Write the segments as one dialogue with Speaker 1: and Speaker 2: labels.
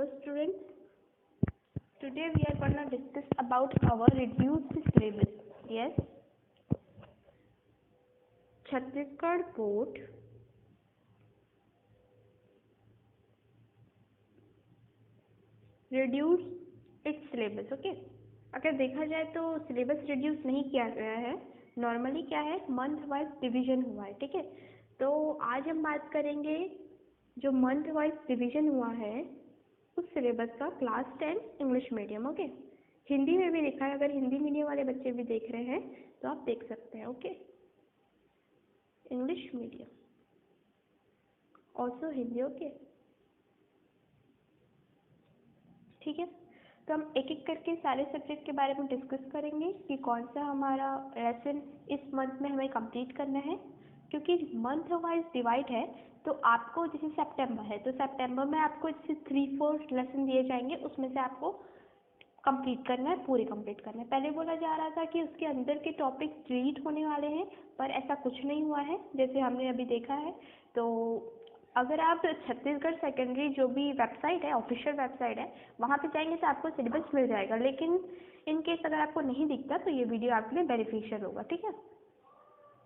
Speaker 1: Hello students, today we are going to discuss about our reduced syllabus. Yes, Chhattisgarh board reduce its syllabus. Okay, अगर देखा जाए तो syllabus reduce नहीं किया गया है, नॉर्मली क्या है मंथ वाइज डिवीजन हुआ है. ठीक है, तो आज हम बात करेंगे जो मंथ वाइज डिवीजन हुआ है उस सिलेबस का class 10 English medium. Okay, Hindi में भी लिखा है, अगर हिंदी मीडियम वाले बच्चे भी देख रहे हैं तो आप देख सकते हैं. Okay, English medium also Hindi. Okay, ठीक है, तो हम एक एक करके सारे सब्जेक्ट के बारे में डिस्कस करेंगे कि कौन सा हमारा लेसन इस मंथ में हमें कंप्लीट करना है. क्योंकि मंथ वाइज डिवाइड है तो आपको जैसे सितंबर है तो सितंबर में आपको जैसे 3-4 लेसन दिए जाएंगे, उसमें से आपको कंप्लीट करना है, पूरे कंप्लीट करना है. पहले बोला जा रहा था कि उसके अंदर के टॉपिक डिलीट होने वाले हैं, पर ऐसा कुछ नहीं हुआ है जैसे हमने अभी देखा है. तो अगर आप छत्तीसगढ़ सेकेंडरी जो भी वेबसाइट है, ऑफिशियल वेबसाइट है, वहाँ पे जाएंगे तो आपको सिलेबस मिल जाएगा. लेकिन इन केस अगर आपको नहीं दिखता तो ये वीडियो आपके लिए बेनिफिशियल होगा. ठीक है,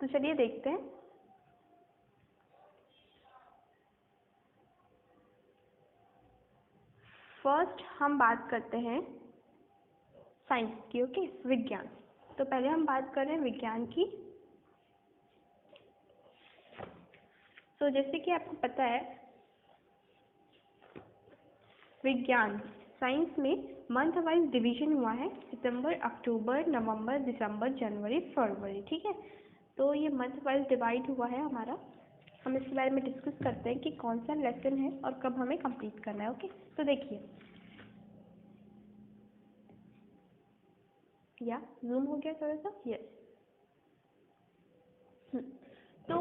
Speaker 1: तो चलिए देखते हैं. फर्स्ट हम बात करते हैं साइंस की. ओके, विज्ञान. तो पहले हम बात कर रहे हैं विज्ञान की. तो जैसे कि आपको पता है विज्ञान साइंस में मंथ वाइज डिवीजन हुआ है, सितंबर, अक्टूबर, नवंबर, दिसंबर, जनवरी, फरवरी. ठीक है, तो ये मंथ वाइज डिवाइड हुआ है हमारा. हम इसके बारे में डिस्कस करते हैं कि कौन सा लेसन है और कब हमें कंप्लीट करना है. ओके, तो देखिए, या जूम हो गया थोड़ा सा. यस, तो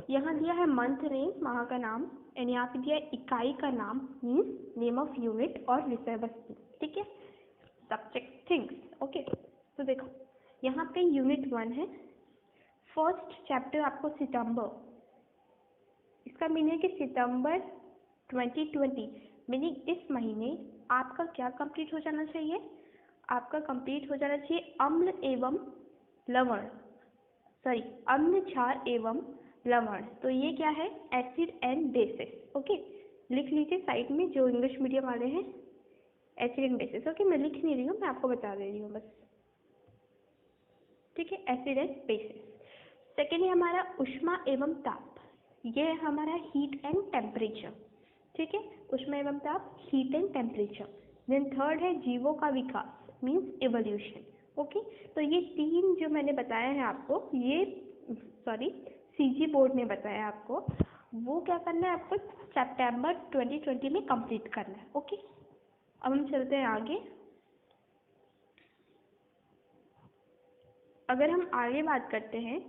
Speaker 1: यहाँ दिया है मंथ नेम, माह का नाम, एंड यहाँ पे दिया है इकाई का नाम, मीन्स नेम ऑफ यूनिट और विषय वस्तु. ठीक है, सब्जेक्ट थिंग्स. ओके, तो देखो यहाँ पे यूनिट 1 है. फर्स्ट चैप्टर आपको सितंबर, इसका मीनिंग है कि सितंबर 2020, मीनिंग इस महीने आपका क्या कंप्लीट हो जाना चाहिए, आपका कंप्लीट हो जाना चाहिए अम्ल एवं लवण, सॉरी अम्ल, क्षार एवं लवण. तो ये क्या है, एसिड एंड बेसिस. ओके, लिख लीजिए साइड में जो इंग्लिश मीडियम वाले हैं, एसिड एंड बेसिस. ओके, मैं लिख नहीं रही हूँ, मैं आपको बता दे रही हूँ बस. ठीक है, एसिड एंड बेसिस. सेकेंड है हमारा उष्मा एवं ताप, ये है हमारा हीट एंड टेम्परेचर. ठीक है, उष्मा एवं ताप, heat and temperature. Then third है जीवों का विकास, मीन्स एवोल्यूशन. ओके, तो ये तीन जो मैंने बताया है आपको, ये सॉरी सीजी बोर्ड ने बताया आपको, वो क्या करना है आपको सितंबर 2020 में कंप्लीट करना है. ओके, अब हम चलते हैं आगे. अगर हम आगे बात करते हैं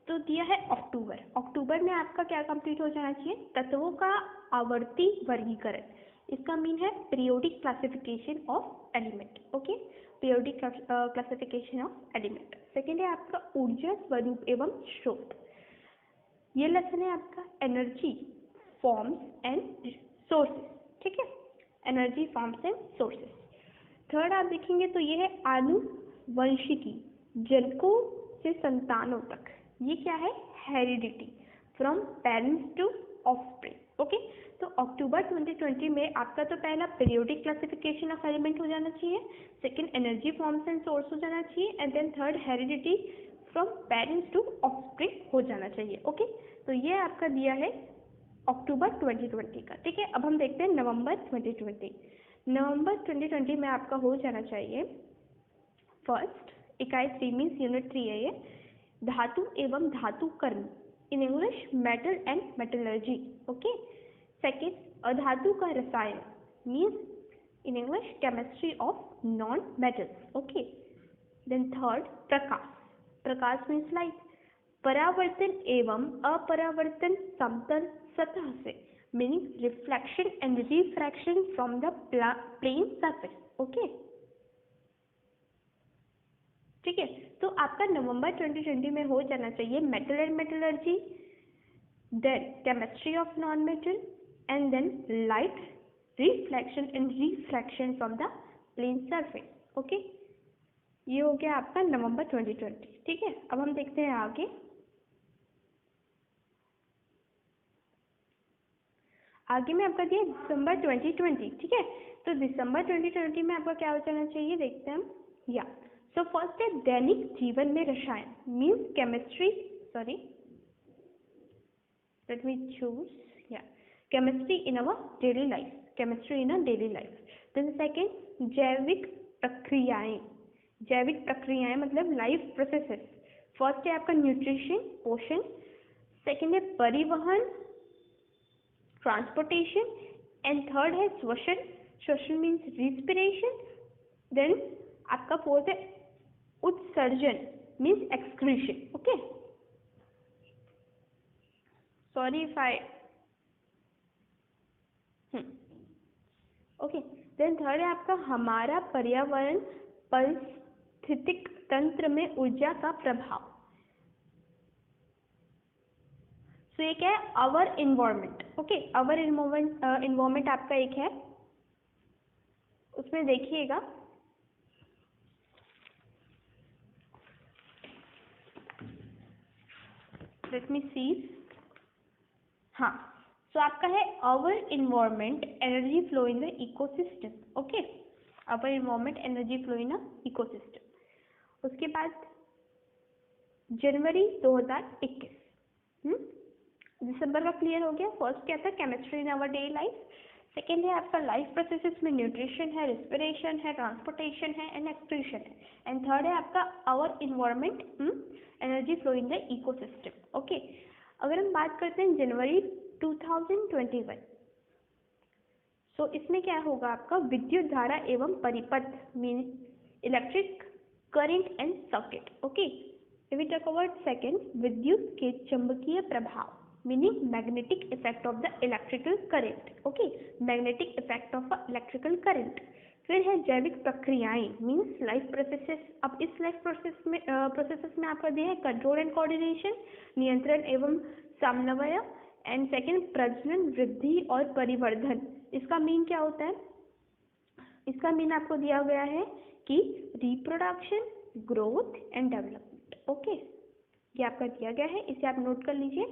Speaker 1: तो दिया है अक्टूबर. अक्टूबर में आपका क्या कंप्लीट हो जाना चाहिए, तत्वों का आवर्ती वर्गीकरण. इसका मीन है periodic classification of element. Okay, periodic classification of element. Second है आपका ऊर्जा स्वरूप एवं स्रोत. ये लेसन है आपका एनर्जी फॉर्म्स एंड सोर्सेस. ठीक है, energy forms and sources. Third आप देखेंगे तो ये है आनुवंशिकी, जनकों से संतानों तक. ये क्या है, heredity, from parents to offspring. Okay, तो अक्टूबर 2020 में आपका तो पहला पीरियोडिक क्लासिफिकेशन ऑफ एलिमेंट हो जाना चाहिए, second energy forms and source हो जाना चाहिए, and then third heredity from parents to offspring हो जाना चाहिए. ओके, तो ये आपका दिया है अक्टूबर 2020 का. ठीक है, अब हम देखते हैं नवंबर 2020. नवंबर 2020 में आपका हो जाना चाहिए फर्स्ट इकाई 3 मीन्स यूनिट 3 है ये, धातु एवं धातु कर्म, in English metal and metallurgy. Okay, second अधातु का रसायन, means in English chemistry of non metals. Okay, then third प्रकाश, प्रकाश मीन्स लाइट, परावर्तन एवं अपरावर्तन समतल सतह से, meaning reflection and refraction from the plane surface. Okay, ठीक है, तो आपका नवंबर 2020 में हो जाना चाहिए metal and metallurgy, then chemistry of non metal, and then light, refraction reflection and refraction from the plane surface. Okay, ये हो गया आपका नवंबर 2020। ठीक है, अब हम देखते हैं आगे। आगे में आपका दिया दिसंबर 2020। ठीक है, तो दिसंबर 2020 में आपका क्या हो जाना चाहिए, देखते हैं हम। या सो फर्स्ट है दैनिक जीवन में रसायन, means chemistry, sorry let me choose, yeah, chemistry in our daily life, chemistry in our daily life. Then second जैविक प्रक्रियाएं, जैविक प्रक्रियाएं मतलब लाइफ प्रोसेसेस। फर्स्ट है आपका न्यूट्रिशन, पोषण। सेकंड है परिवहन, ट्रांसपोर्टेशन। एंड थर्ड है श्वसन, श्वसन मीन्स रिस्पिरेशन। देन आपका फोर्थ है उत्सर्जन, means excretion. Okay, sorry if I okay. Then third है आपका हमारा पर्यावरण पारिस्थितिक तंत्र में ऊर्जा का प्रभाव। सो एक है our environment. Okay, our environment आपका एक है, उसमें देखिएगा लेट मी सी। हाँ, सो आपका है our environment energy flow in the ecosystem. Okay, our environment energy flow in the ecosystem. उसके बाद जनवरी 2021, दिसंबर का क्लियर हो गया। फर्स्ट क्या था, chemistry in our daily life. Second है आपका लाइफ प्रोसेसेस में न्यूट्रिशन है, रिस्पिरेशन है, ट्रांसपोर्टेशन है एंड एक्सक्रीशन है। एंड थर्ड है आपका our environment energy flow in the ecosystem. Okay, अगर हम बात करते हैं जनवरी 2021, सो इसमें क्या होगा आपका विद्युत धारा एवं परिपथ mean electric current and circuit. Okay, if we talk about second विद्युत के चुंबकीय प्रभाव meaning magnetic effect of the electrical current. Okay, magnetic effect of electrical current. फिर है जैविक प्रक्रियाएं मीन्स लाइफ प्रोसेसेस। अब इस लाइफ प्रोसेसेस में आपका दिया है कंट्रोल एंड कोऑर्डिनेशन, नियंत्रण एवं समन्वय। एंड सेकंड प्रजनन, वृद्धि और परिवर्धन। इसका मीन क्या होता है, इसका मीन आपको दिया गया है कि reproduction, growth and development. Okay, ये आपका दिया गया है, इसे आप नोट कर लीजिए।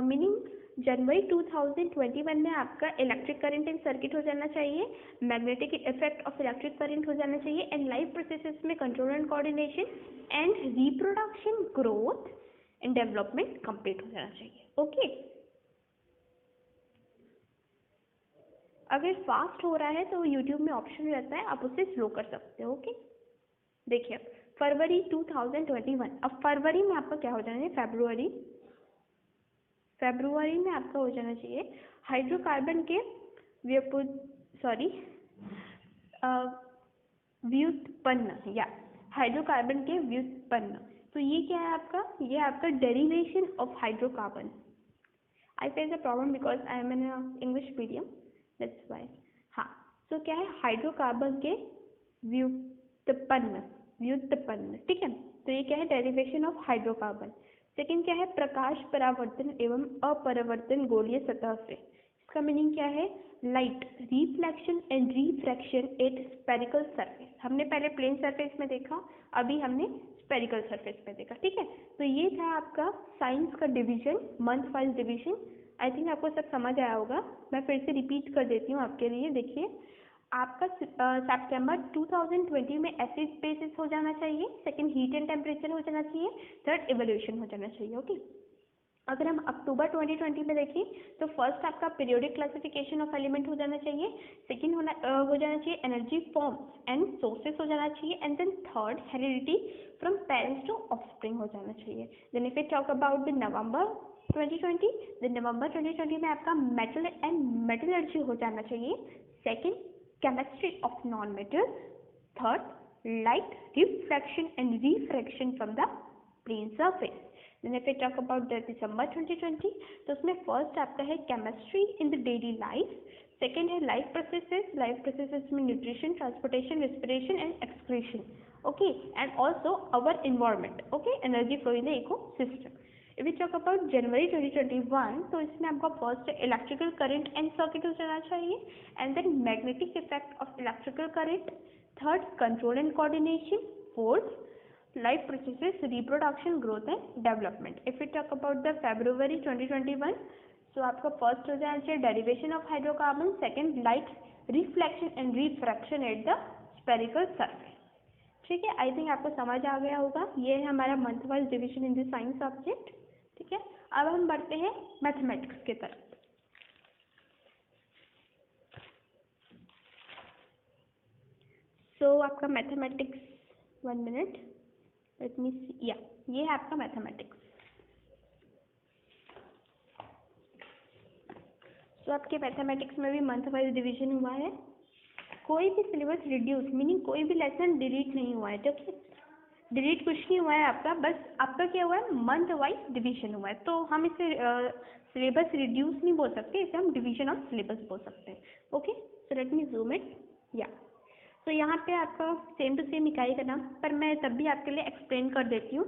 Speaker 1: मीनिंग जनवरी 2021 में आपका इलेक्ट्रिक करंट एंड सर्किट हो जाना चाहिए, magnetic effect of electric current हो जाना चाहिए, एंड लाइफ प्रोसेसेस में control and coordination and reproduction, growth and development complete हो जाना चाहिए। ओके, अगर फास्ट हो रहा है तो यूट्यूब में ऑप्शन रहता है, आप उसे स्लो कर सकते हो। ओके, देखिए फरवरी 2021, अब फरवरी में आपका क्या हो जाना है, फरवरी में आपका हो जाना चाहिए हाइड्रोकार्बन के व्युत्पन्न या हाइड्रोकार्बन के व्युत्पन्न। तो ये क्या है आपका, ये आपका derivation of hydrocarbon. I face a problem because I am in English medium, that's why. हाँ, तो क्या है हाइड्रोकार्बन के व्युत्पन्न, ठीक है। तो ये क्या है डेरिवेशन ऑफ हाइड्रोकार्बन। सेकंड क्या है प्रकाश परावर्तन एवं अपरावर्तन गोलीय सतह से। इसका मीनिंग क्या है, light reflection and refraction eight spherical surface. हमने पहले प्लेन सरफेस में देखा, अभी हमने स्पेरिकल सरफेस में देखा। ठीक है, तो ये था आपका साइंस का division, month wise division. I think आपको सब समझ आया होगा, मैं फिर से रिपीट कर देती हूँ आपके लिए। देखिए आपका सितंबर 2020 में एसिड बेसिस हो जाना चाहिए, सेकंड हीट एंड टेम्परेचर हो जाना चाहिए, थर्ड इवोल्यूशन हो जाना चाहिए। ओके, अगर हम अक्टूबर 2020 में देखें तो फर्स्ट आपका पीरियोडिक क्लासिफिकेशन ऑफ एलिमेंट हो जाना चाहिए, सेकंड हो जाना चाहिए एनर्जी फॉर्म्स एंड सोर्सेस हो जाना चाहिए, and then third heredity from parents to offspring हो जाना चाहिए। Then if we talk about the November 2020, the November 2020 में आपका मेटल एंड मेटलर्जी हो जाना चाहिए, second chemistry of non-metal, third light refraction and refraction from the plane surface. Then if we talk about the December 2020, तो उसमें first आपका है chemistry in the daily life, second है life processes में nutrition, transportation, respiration and excretion. Okay, and also our environment. Okay, energy flow in the ecosystem. If we talk about January 2021, तो इसमें आपका first electrical current and circuit हो जाना चाहिए, and then magnetic effect of electrical current, third control and coordination, fourth life processes, reproduction, growth and development. If we talk about the February 2021, तो आपका first हो जाना चाहिए derivation of hydrocarbon, second light reflection and refraction at the spherical surface. ठीक है, I think आपको समझ आ गया होगा। ये है हमारा month wise division in the science subject. ठीक है, अब हम बढ़ते हैं मैथमेटिक्स की तरफ। सो आपका मैथमेटिक्स, 1 मिनट, लेट मी सी, या ये है आपका मैथमेटिक्स। सो आपके मैथमेटिक्स में भी मंथ वाइज डिवीजन हुआ है। कोई भी सिलेबस रिड्यूस मीनिंग कोई भी लेसन डिलीट नहीं हुआ है। ठीक है, डिलीट कुछ नहीं हुआ है आपका, बस आपका क्या हुआ है, मंथ वाइज डिवीजन हुआ है। तो हम इसे सिलेबस रिड्यूस नहीं बोल सकते, इसे हम डिवीजन ऑफ सिलेबस बोल सकते हैं। Okay, so let me zoom it, या तो यहाँ पे आपका सेम टू सेम इकाई का नाम, पर मैं तब भी आपके लिए एक्सप्लेन कर देती हूँ।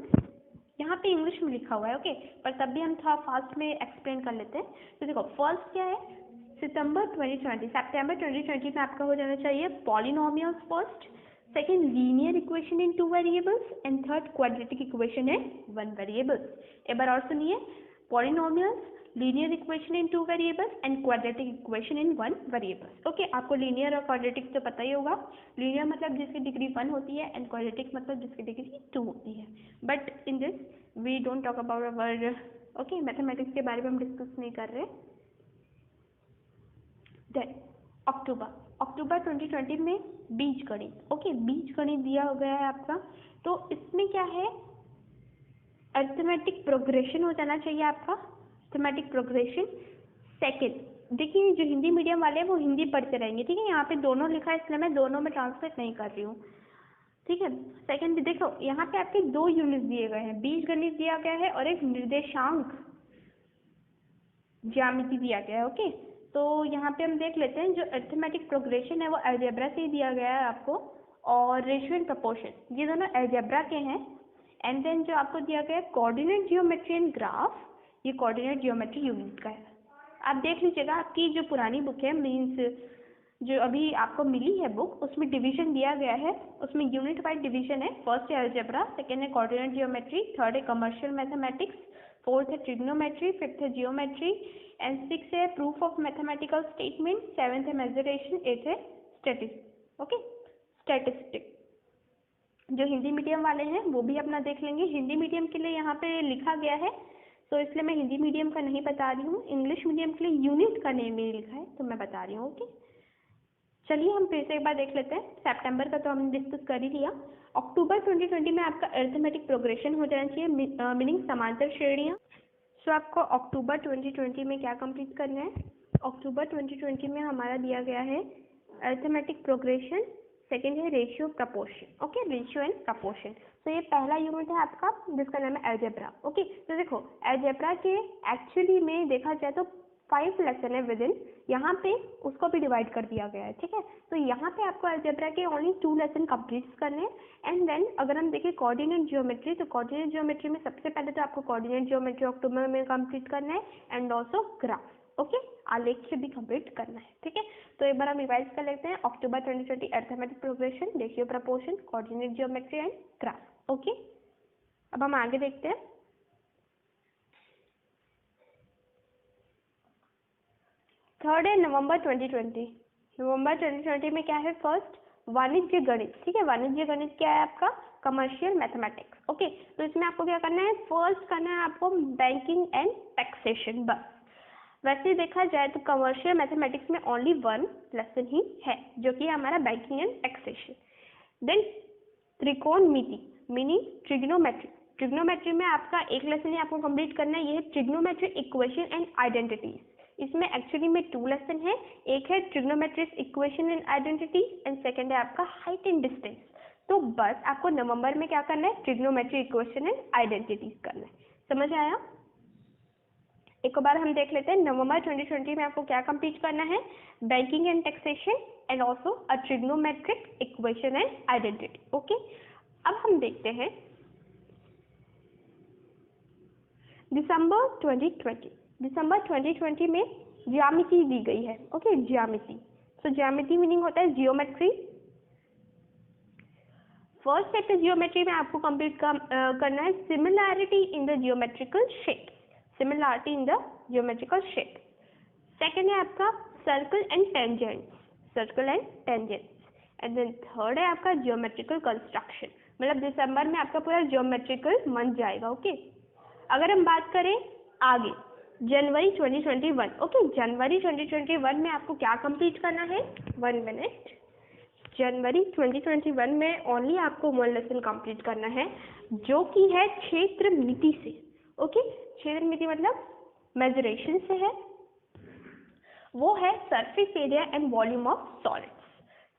Speaker 1: यहाँ पे इंग्लिश में लिखा हुआ है, ओके, पर तब भी हम थोड़ा फास्ट में एक्सप्लेन कर लेते हैं। तो देखो, फर्स्ट क्या है, सितंबर 2020 में आपका हो जाना चाहिए polynomials first, second linear equation in 2 variables, and third quadratic equation in 1 variable. एक बार और सुनिए, polynomials, linear equation in 2 variables and quadratic equation in 1 variable. Okay, आपको लीनियर और क्वाड्रेटिक तो पता ही होगा। लीनियर मतलब जिसकी डिग्री 1 होती है, एंड क्वाड्रेटिक मतलब जिसकी डिग्री 2 होती है। But in this we don't talk about our, okay, mathematics के बारे में हम डिस्कस नहीं कर रहे। देन अक्टूबर 2020 में बीज गणित, ओके, बीज गणित दिया हो गया है आपका। तो इसमें क्या है, अरिथमेटिक प्रोग्रेशन हो जाना चाहिए आपका, अरिथमेटिक प्रोग्रेशन। सेकेंड, देखिए जो हिंदी मीडियम वाले हैं वो हिंदी पढ़ते रहेंगे, ठीक है, यहाँ पे दोनों लिखा है इसलिए मैं दोनों में ट्रांसलेट नहीं कर रही हूँ। ठीक है, सेकेंड देखो, यहाँ पे आपके 2 यूनिट दिए गए हैं, बीज गणित दिया गया है और एक निर्देशांक ज्यामिति दिया गया है। ओके, तो यहाँ पे हम देख लेते हैं, जो अरिथमेटिक प्रोग्रेशन है वो अलजेब्रा से ही दिया गया है आपको, और रेशियो एंड प्रपोर्शन ये दोनों अलजेब्रा के हैं। एंड देन जो आपको दिया गया है कोऑर्डिनेट जियोमेट्री एंड ग्राफ, ये कोऑर्डिनेट जियोमेट्री यूनिट का है। आप देख लीजिएगा, आपकी जो पुरानी बुक है, मीन्स जो अभी आपको मिली है बुक, उसमें डिवीजन दिया गया है, उसमें यूनिट वाइज डिवीजन है। फर्स्ट है अलजेब्रा, सेकेंड है कोऑर्डिनेट जियोमेट्री, थर्ड है कमर्शियल मैथमेटिक्स, फोर्थ है ट्रिग्नोमेट्री, फिफ्थ है जियोमेट्री, एंड सिक्स है proof of mathematical statement, seventh है मेजरेशन, एथ है स्टैटिस्टिक्स। ओके, स्टैटिस्टिक्स जो हिंदी मीडियम वाले हैं वो भी अपना देख लेंगे। हिंदी मीडियम के लिए यहाँ पे लिखा गया है, तो इसलिए मैं हिंदी मीडियम का नहीं बता रही हूँ। इंग्लिश मीडियम के लिए यूनिट का नेम नहीं लिखा है, तो मैं बता रही हूँ। ओके, चलिए हम फिर से एक बार देख लेते हैं। सितंबर का तो हमने डिस्कस कर ही लिया। अक्टूबर 2020 में आपका अरिथमेटिक प्रोग्रेशन हो जाना चाहिए, मीनिंग समांतर श्रेणियाँ। सो आपको अक्टूबर 2020 में क्या कंप्लीट करना है, अक्टूबर 2020 में हमारा दिया गया है अरिथमेटिक प्रोग्रेशन, सेकेंड है ratio proportion. Okay, ratio and proportion. तो ये पहला यूनिट है आपका जिसका नाम है अलजेब्रा। ओके, तो देखो अलजेब्रा के एक्चुअली में देखा जाए तो 5 लेसन है विद इन, यहाँ पे उसको भी डिवाइड कर दिया गया है। ठीक है, तो यहाँ पे आपको अलजेब्रा के ओनली 2 लेसन कंप्लीट करने हैं। एंड देन अगर हम देखें कोऑर्डिनेट जियोमेट्री, तो कोऑर्डिनेट जियोमेट्री में सबसे पहले तो आपको कोऑर्डिनेट जियोमेट्री अक्टूबर में कंप्लीट करना है, एंड ऑल्सो ग्राफ। ओके, आलेख्य भी कंप्लीट करना है। ठीक है, तो एक बार हम रिवाइज कर लेते हैं। अक्टूबर 2020 arithmetic progression, ratio proportion, coordinate geometry and graph. Okay, अब हम आगे देखते हैं। थर्ड है नवंबर 2020। नवंबर 2020 में क्या है, फर्स्ट वाणिज्य गणित। ठीक है, वाणिज्य गणित क्या है आपका, कमर्शियल मैथमेटिक्स। ओके, तो इसमें आपको क्या करना है, फर्स्ट करना है आपको बैंकिंग एंड टैक्सेशन। बस वैसे देखा जाए तो कमर्शियल मैथमेटिक्स में ओनली 1 लेसन ही है, जो कि हमारा बैंकिंग एंड टैक्सेशन। देन त्रिकोणमिति मीनिंग ट्रिग्नोमेट्री। ट्रिग्नोमेट्री में आपका एक लेसन ही आपको कंप्लीट करना है, ये है ट्रिग्नोमेट्री इक्वेशन एंड आइडेंटिटीज। इसमें एक्चुअली में 2 लेसन है, एक है trigonometric equation and identity, and second है आपका हाइट एंड डिस्टेंस। तो बस आपको नवंबर में क्या करना है, ट्रिग्नोमेट्री इक्वेशन एंड आइडेंटिटीज करना है। समझ आया? एक बार हम देख लेते हैं, नवंबर 2020 में आपको क्या कंप्लीट करना है, banking and taxation and also a trigonometric equation and identity. Okay, अब हम देखते हैं दिसंबर 2020 में ज्यामिति दी गई है। ओके, ज्यामिति। सो ज्यामिति मीनिंग होता है जियोमेट्री। फर्स्ट चैप्टर जियोमेट्री में आपको कंप्लीट करना है similarity in the geometrical shape, similarity in the geometrical shape. Second है आपका circle and tangent, circle and tangent. And then third है आपका जियोमेट्रिकल कंस्ट्रक्शन। मतलब दिसंबर में आपका पूरा जियोमेट्रिकल मंथ जाएगा। ओके, अगर हम बात करें आगे जनवरी 2021, ओके, जनवरी 2021 में आपको क्या कंप्लीट करना है, 1 मिनट। जनवरी 2021 में ओनली आपको 1 लेसन कंप्लीट करना है, जो कि है क्षेत्र मिति से। ओके, क्षेत्र मिति मतलब मेजरेशन से है, वो है surface area and volume of solids,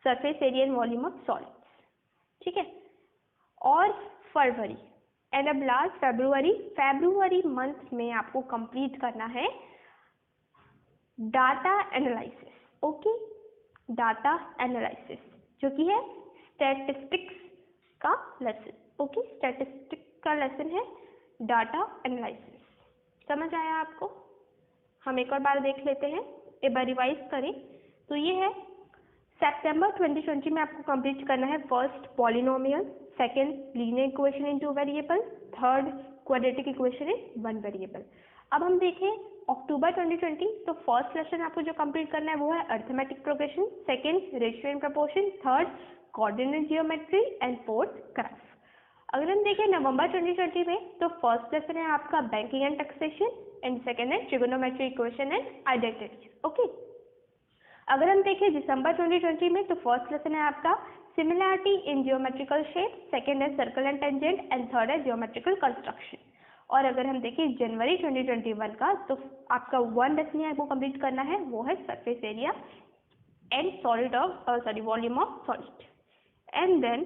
Speaker 1: surface area and volume of solids, ठीक है। और फरवरी एंड अब लास्ट फरवरी मंथ में आपको कंप्लीट करना है data analysis. Okay, data analysis जो कि है स्टैटिस्टिक्स का लेसन। ओके, स्टैटिस्टिक्स का लेसन है डाटा एनालिसिस। समझ आया आपको? हम एक और बार देख लेते हैं, एक बार रिवाइज करें तो ये है सितंबर 2020 में आपको कंप्लीट करना है first polynomial, second linear equation in 2 variable, third quadratic equation in 1 variable. अब हम देखें अक्टूबर 2020, तो फर्स्ट लेसन आपको जो कंप्लीट करना है वो है arithmetic progression, second ratio and proportion, third coordinate geometry and fourth graph. अगर हम देखें नवंबर 2020 में, तो फर्स्ट लेसन है आपका banking and taxation and second है trigonometry equation and identity. Okay, अगर हम देखें दिसंबर 2020 में, तो फर्स्ट लेसन है आपका similarity in geometrical shape, second है circle and tangent and third है जियोमेट्रिकल कंस्ट्रक्शन। और अगर हम देखें जनवरी 2021 का, तो आपका 1 लेसन आपको कंप्लीट करना है, वो है surface area and solid of volume of solid. And then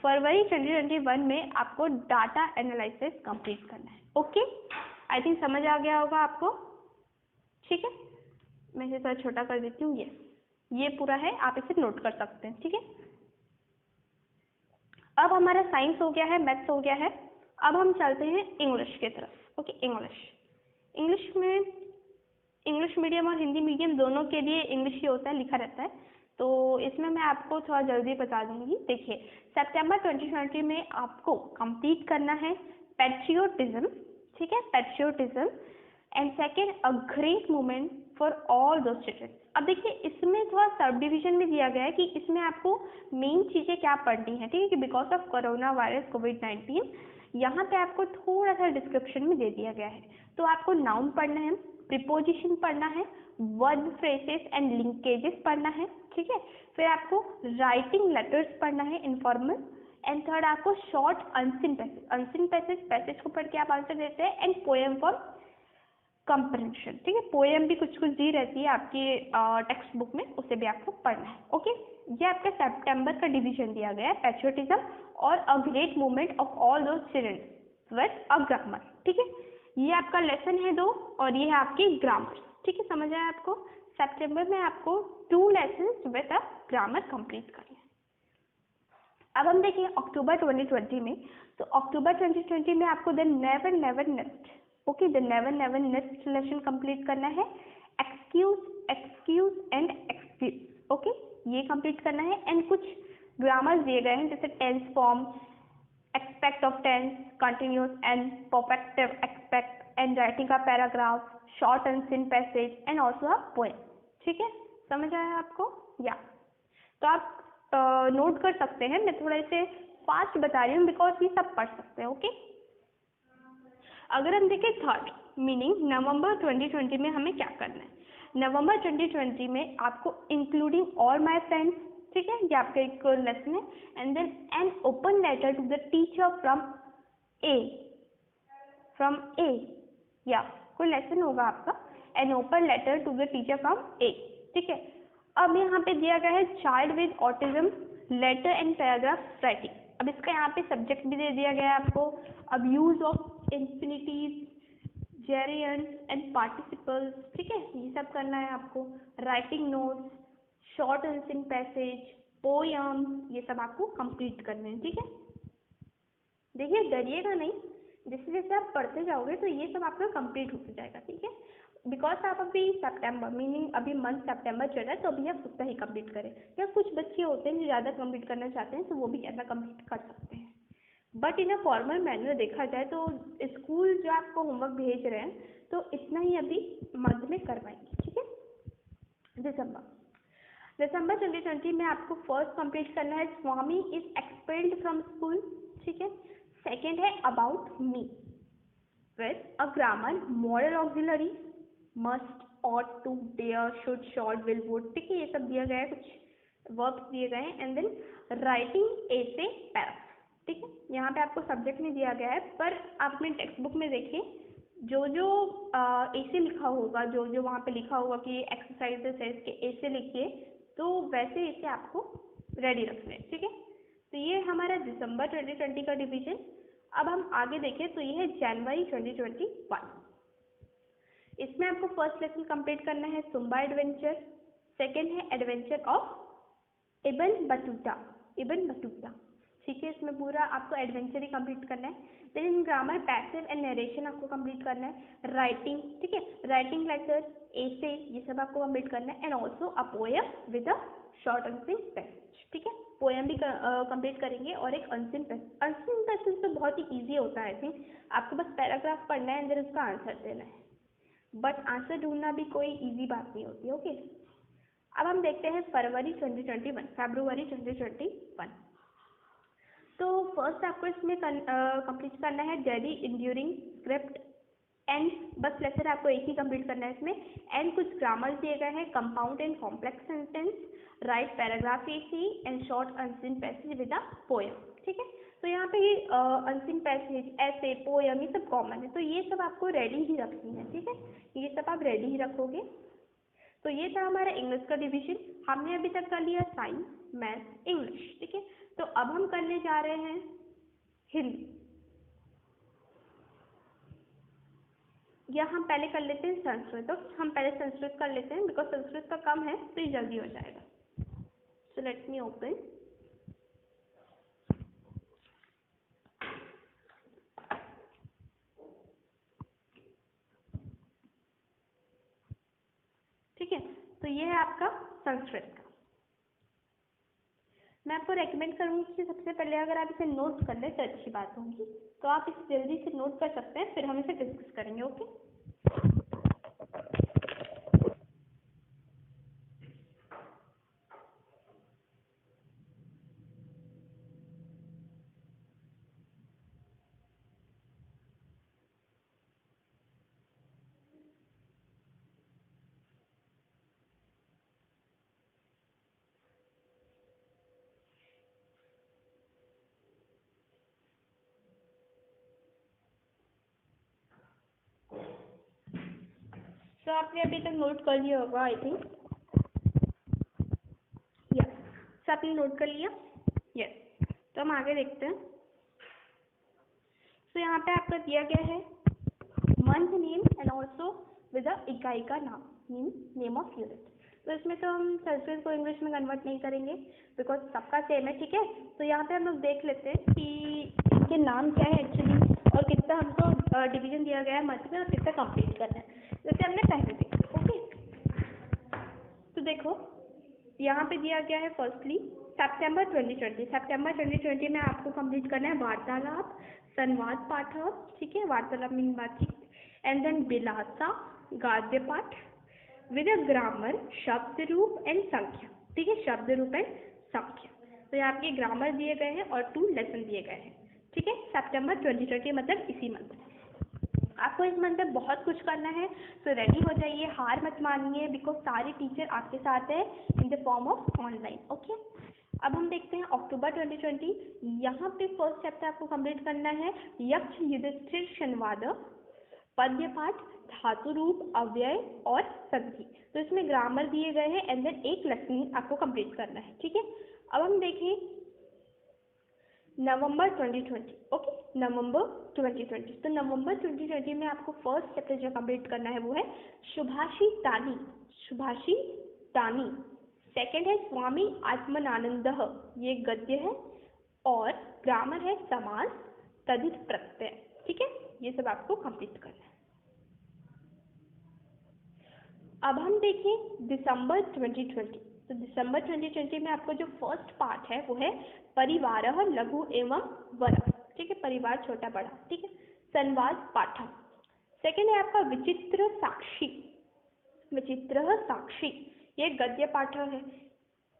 Speaker 1: February 2021 में आपको डाटा एनालिसिस कंप्लीट करना है। ओके, आई थिंक समझ आ गया होगा आपको, ठीक है। मैं इसे थोड़ा छोटा कर देती हूँ, ये पूरा है, आप इसे नोट कर सकते हैं, ठीक है। अब हमारा साइंस हो गया है, मैथ्स हो गया है, अब हम चलते हैं इंग्लिश की तरफ। ओके, इंग्लिश में इंग्लिश मीडियम और हिंदी मीडियम दोनों के लिए इंग्लिश ही होता है, लिखा रहता है, तो इसमें मैं आपको थोड़ा जल्दी बता दूंगी। देखिए, सितंबर 2020 में आपको कंप्लीट करना है पैट्रियोटिज्म, ठीक है, patriotism and second a great movement for all दो चिल्ड्रन। अब देखिए, इसमें थोड़ा सब डिविजन में दिया गया है कि इसमें आपको मेन चीज़ें क्या पढ़नी है, ठीक है, कि बिकॉज ऑफ कोरोना वायरस कोविड-19 यहाँ पे आपको थोड़ा सा डिस्क्रिप्शन में दे दिया गया है। तो आपको नाउन पढ़ना है, प्रीपोजिशन पढ़ना है, वर्ब फ्रेजेस एंड लिंकेजेस पढ़ना है, ठीक है। फिर आपको राइटिंग लेटर्स पढ़ना है, इनफॉर्मल, एंड थर्ड आपको शॉर्ट अनसिन पैसेज को पढ़ के आप आंसर देते हैं, एंड पोएम फॉर कंप्रेंशन, ठीक है। पोएम भी कुछ दी रहती है आपकी टेक्स्ट बुक में, उसे भी आपको पढ़ना है। ओके, ये आपका सितंबर का डिवीजन दिया गया है, पैट्रियोटिज्म और a great movement of all those children with a grammar, ठीक है। ये आपका लेसन है 2 और ये है आपकी ग्रामर, ठीक है, समझ आया आपको। सितंबर में आपको 2 lesson with a grammar complete करना है। अब हम देखिए अक्टूबर 2020 में, तो अक्टूबर 2020 में आपको the never nest, okay, the never nest lesson complete करना है, एक्सक्यूज एंड एक्सक्यूज, ओके, ये कंप्लीट करना है। एंड कुछ ग्रामर दिए गए हैं, जैसे tense form, aspect of tense, continuous and perfective aspect, and writing का paragraph, short and seen passage and also a poem, ठीक है, समझ आया आपको? या तो आप नोट कर सकते हैं, मैं थोड़ा इसे फास्ट बता रही हूँ बिकॉज ये सब पढ़ सकते हैं। ओके, अगर हम देखें थर्ड मीनिंग नवंबर 2020 में हमें क्या करना है, नवंबर 2020 में आपको इंक्लूडिंग ऑल माय फ्रेंड्स, ठीक है, ये आपका एक लेसन है। And then an open letter to the teacher from a, या कोई लेसन होगा आपका, an open letter to the teacher from a, ठीक है। अब यहाँ पे दिया गया है child with autism letter and paragraph writing. अब इसका यहाँ पे सब्जेक्ट भी दे दिया गया है आपको। अब use of infinitives, gerunds and participles, ठीक है, ये सब करना है आपको। Writing notes, short answering passage, poem, ये सब आपको कंप्लीट करने हैं, ठीक है। देखिए, डरिएगा नहीं, जैसे जैसे आप पढ़ते जाओगे तो ये सब आपका कंप्लीट होता जाएगा, ठीक है। बिकॉज आप अभी सितंबर मीनिंग अभी मंथ सितंबर चल रहा है तो अभी आप उतना ही कंप्लीट करें, या कुछ बच्चे होते हैं जो ज़्यादा कंप्लीट करना चाहते हैं तो वो भी ज़्यादा कंप्लीट कर सकते हैं। But in a formal manner देखा जाए तो स्कूल जो आपको होमवर्क भेज रहे हैं तो इतना ही अभी मंथ में करवाएंगे, ठीक है। दिसंबर 2020 में आपको फर्स्ट कंप्लीट करना है स्वामी इज एक्सपेल्ड फ्रॉम स्कूल, ठीक है। सेकेंड है about me with a grammar model auxiliary must ought to dare should shall will would, ठीक है। ये सब दिया गया है, कुछ वर्ब्स दिए गए हैं। And then writing essay paragraph, ठीक है। यहाँ पे आपको सब्जेक्ट नहीं दिया गया है, पर आप अपने टेक्स्ट बुक में देखिए जो जो ऐसे लिखा होगा, जो जो वहाँ पे लिखा होगा कि एक्सरसाइजेस है इसके ऐसे लिखिए, तो वैसे इसे आपको रेडी रखना है, ठीक है। तो ये हमारा दिसंबर 2020 का डिवीजन। अब हम आगे देखें तो ये है जनवरी 2021। इसमें आपको फर्स्ट लेसन कंप्लीट करना है सुम्बा एडवेंचर, सेकेंड है एडवेंचर ऑफ इब्न बतूता, ठीक है। इसमें पूरा आपको एडवेंचर ही कंप्लीट करना है। Then in grammar passive and narration आपको कंप्लीट करना है। राइटिंग, ठीक है, राइटिंग लेटर्स एसे ये सब आपको कंप्लीट करना है। And also a poem with a short unseen passage, ठीक है। पोएम भी कंप्लीट करेंगे और एक अनसीन पैसेज तो बहुत ही ईजी होता है। आई थिंक आपको बस पैराग्राफ पढ़ना है एंड देन उसका आंसर देना है, बट आंसर ढूंढना भी कोई इजी बात नहीं होती, ओके। अब हम देखते हैं फरवरी 2021। तो फर्स्ट आपको इसमें कंप्लीट करना है डेली इंड्यूरिंग स्क्रिप्ट एंड, बस लेक्चर आपको एक ही कंप्लीट करना है इसमें। एंड कुछ ग्रामर दिए गए हैं, compound and complex sentence, right paragraph AC and short unseen passage with a poem, ठीक है। तो यहाँ पे ये अनसीन पैसेज, ऐसे, पोएम ये सब कॉमन है, तो ये सब आपको रेडी ही रखनी है, ठीक है। ये सब आप रेडी ही रखोगे। तो ये था हमारा इंग्लिश का डिवीजन। हमने अभी तक कर लिया साइंस, मैथ, इंग्लिश, ठीक है। तो अब हम करने जा रहे हैं हिंदी, या हम पहले कर लेते हैं संस्कृत। तो हम पहले संस्कृत कर लेते हैं बिकॉज संस्कृत का कम है तो ये जल्दी हो जाएगा। So let me open. ठीक है, तो ये है आपका संस्कृत का। मैं आपको रेकमेंड करूँगी कि सबसे पहले अगर आप इसे नोट कर लें तो अच्छी बात होगी। तो आप इसे जल्दी से नोट कर सकते हैं, फिर हम इसे डिस्कस करेंगे, ओके। तो आपने अभी तक नोट कर लिया होगा आई थिंक, यस। आपने नोट कर लिया, यस। तो हम आगे देखते हैं। तो यहाँ पे आपका दिया गया है month name and also with a इकाई का नाम, मीन नेम ऑफ यूनिट। तो इसमें तो हम संस्कृत को इंग्लिश में कन्वर्ट नहीं करेंगे बिकॉज सबका सेम है, ठीक है। तो यहाँ पे हम लोग देख लेते हैं कि इनके नाम क्या है एक्चुअली और कितना हमको डिवीजन दिया गया है मंथ में और कितना कंप्लीट करना है, जैसे हमने पहले देखा, ओके। तो देखो यहाँ पे दिया गया है फर्स्टली सितंबर 2020 में आपको कंप्लीट करना है वार्तालाप, संवाद पाठक, ठीक है। वार्तालाप मीन बातचीत। एंड देन बिलासा गाद्य पाठ विद अ ग्रामर, शब्द रूप एंड संख्या, ठीक है। शब्द रूप एंड संख्या। तो यहाँ आपके ग्रामर दिए गए हैं और 2 लेसन दिए गए हैं, ठीक है। सितंबर 2020 मतलब इसी मंथ। आपको इस मंथ में बहुत कुछ करना है, तो रेडी हो जाइए, हार मत मानिए बिकॉज सारे टीचर आपके साथ है in the form of online, okay. अब हम देखते हैं अक्टूबर 2020। यहाँ पे फर्स्ट चैप्टर आपको कंप्लीट करना है यक्ष युधिष्ठिर संवाद, पद्य पाठ, धातु रूप, अव्यय और संधि। तो इसमें ग्रामर दिए गए हैं एंड देन एक लेसन आपको कंप्लीट करना है, ठीक है। अब हम देखें नवंबर 2020, ओके। नवंबर 2020, तो नवंबर 2020 में आपको फर्स्ट चैप्टर जो कंप्लीट करना है वो है सुभाषी तानी, सेकंड है स्वामी आत्मनानंद, ये गद्य है। और ग्रामर है समास, तदित प्रत्यय, ठीक है, ये सब आपको कंप्लीट करना है। अब हम देखें दिसंबर 2020। तो दिसंबर 2020 में आपको जो फर्स्ट पार्ट है वो है परिवारः लघु एवं वरः, ठीक है, परिवार छोटा बड़ा, ठीक है, संवाद पाठम। सेकेंड है आपका विचित्र साक्षी, विचित्र साक्षी, ये गद्य पाठ है।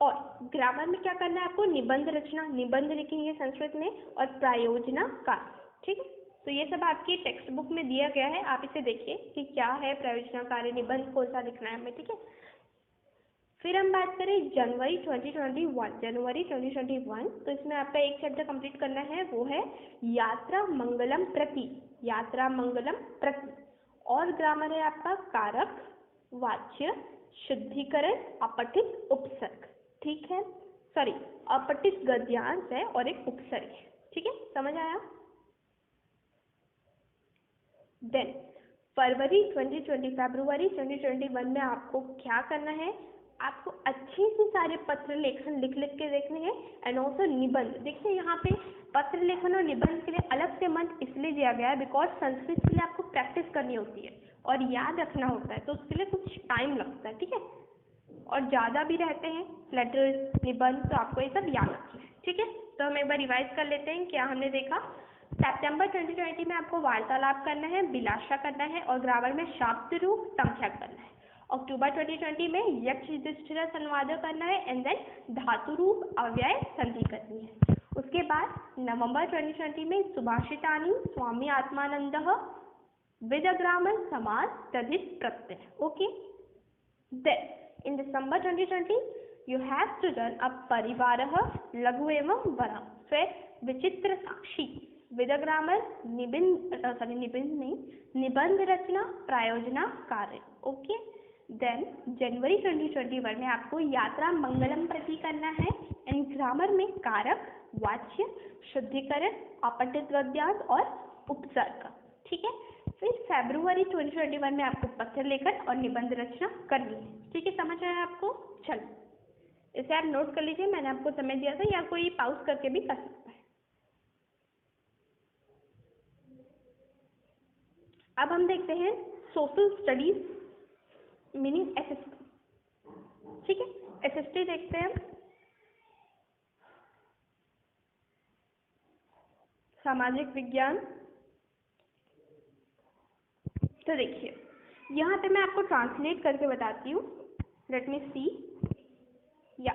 Speaker 1: और ग्रामर में क्या करना है आपको, निबंध रचना, निबंध लिखेंगे संस्कृत में, और प्रायोजना का, ठीक है। तो ये सब आपकी टेक्स्ट बुक में दिया गया है, आप इसे देखिए कि क्या है प्रायोजना कार्य, निबंध कौन सा लिखना है हमें, ठीक है। फिर हम बात करें जनवरी 2021, जनवरी 2021, तो इसमें आपका एक चैप्टर कंप्लीट करना है, वो है यात्रा मंगलम प्रति, यात्रा मंगलम प्रति। और ग्रामर है आपका कारक, वाच्य, शुद्धिकरण, अपठित, उपसर्ग, ठीक है, सॉरी अपठित गद्यांश है और एक उपसर्ग है, ठीक है, समझ आया। देन फरवरी 2021 में आपको क्या करना है, आपको अच्छे से सारे पत्र लेखन लिख के देखने हैं, एंड ऑल्सो निबंध। देखिए यहाँ पे पत्र लेखन और निबंध के लिए अलग से मंथ इसलिए दिया गया है बिकॉज संस्कृत के लिए आपको प्रैक्टिस करनी होती है और याद रखना होता है, तो उसके लिए कुछ टाइम लगता है, ठीक है, और ज़्यादा भी रहते हैं लेटर्स, निबंध, तो आपको ये सब याद रखना है, ठीक है। तो हम एक बार रिवाइज कर लेते हैं क्या हमने देखा। सितंबर 2020 में आपको वार्तालाप करना है, विलासा करना है, और ग्रामर में शब्द रूप संख्या करना है। अक्टूबर 2020 में यक्ष युधिष्ठिर संवाद करना है, एंड देन धातु रूप अव्यय संधि करनी है। उसके बाद नवंबर 2020 में सुभाषितानि स्वामी आत्मानंदः विद ग्रामर समास तद्धित प्रत्यय, okay. Then in December 2020 you have to learn a परिवारः लघु एवं वरः, फिर विचित्र साक्षी, विद ग्रामर, निबंध रचना, प्रायोजना कार्य, ओके। देन जनवरी 2021 में आपको यात्रा मंगलम प्रति करना है, एंड ग्रामर में कारक, वाच्य, शुद्धिकरण, अपठित गद्यांश और उपसर्ग, ठीक है। फिर फरवरी 2021 में आपको पत्र लेखन और निबंध रचना करनी है, ठीक है, समझ आया आपको। चलो इसे आप नोट कर लीजिए, मैंने आपको समय दिया था, या कोई पॉज करके भी कर सकता है। अब हम देखते हैं सोशल स्टडीज मीनिंग एसएसटी, ठीक है, एसएसटी देखते हैं। सामाजिक विज्ञान, तो देखिए यहाँ पे मैं आपको ट्रांसलेट करके बताती हूँ, लेट मी सी, या